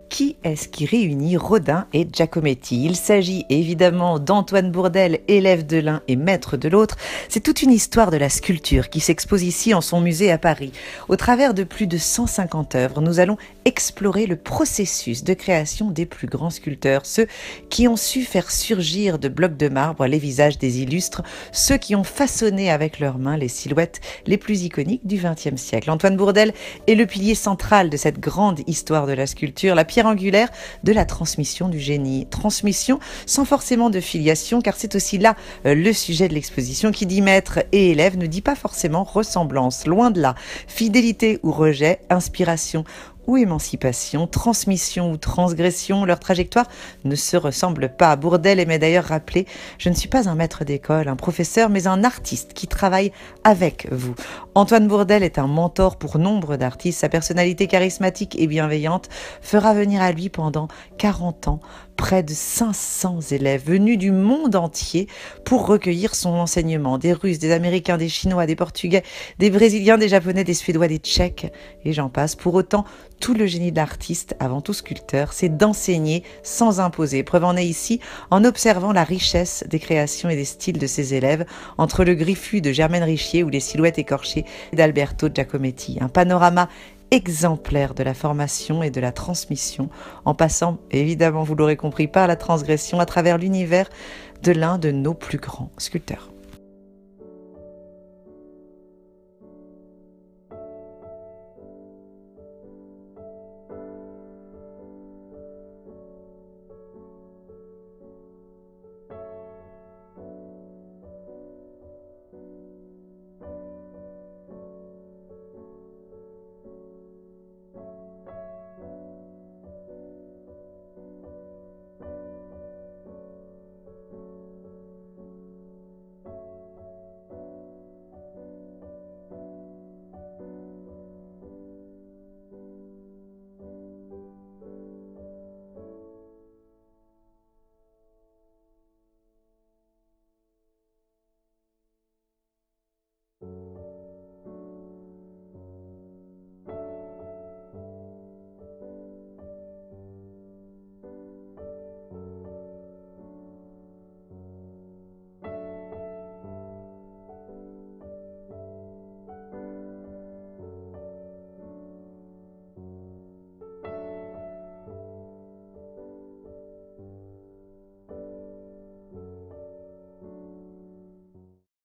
Qui est-ce qui réunit Rodin et Giacometti? Il s'agit évidemment d'Antoine Bourdelle, élève de l'un et maître de l'autre. C'est toute une histoire de la sculpture qui s'expose ici en son musée à Paris. Au travers de plus de 150 œuvres, nous allons explorer le processus de création des plus grands sculpteurs, ceux qui ont su faire surgir de blocs de marbre les visages des illustres, ceux qui ont façonné avec leurs mains les silhouettes les plus iconiques du XXe siècle. Antoine Bourdelle est le pilier central de cette grande histoire de la sculpture, la pierre angulaire de la transmission du génie. Transmission sans forcément de filiation, car c'est aussi là le sujet de l'exposition. Qui dit maître et élève ne dit pas forcément ressemblance, loin de là. Fidélité ou rejet, inspiration ou émancipation, transmission ou transgression, leur trajectoire ne se ressemble pas. Bourdelle aimait d'ailleurs rappeler: je ne suis pas un maître d'école, un professeur, mais un artiste qui travaille avec vous. Antoine Bourdelle est un mentor pour nombre d'artistes. Sa personnalité charismatique et bienveillante fera venir à lui pendant 40 ans près de 500 élèves venus du monde entier pour recueillir son enseignement. Des Russes, des Américains, des Chinois, des Portugais, des Brésiliens, des Japonais, des Suédois, des Tchèques, et j'en passe. Pour autant, tout le génie de l'artiste, avant tout sculpteur, c'est d'enseigner sans imposer. Preuve en est ici en observant la richesse des créations et des styles de ses élèves, entre le griffu de Germaine Richier ou les silhouettes écorchées d'Alberto Giacometti. Un panorama exemplaire de la formation et de la transmission, en passant, évidemment, vous l'aurez compris, par la transgression à travers l'univers de l'un de nos plus grands sculpteurs.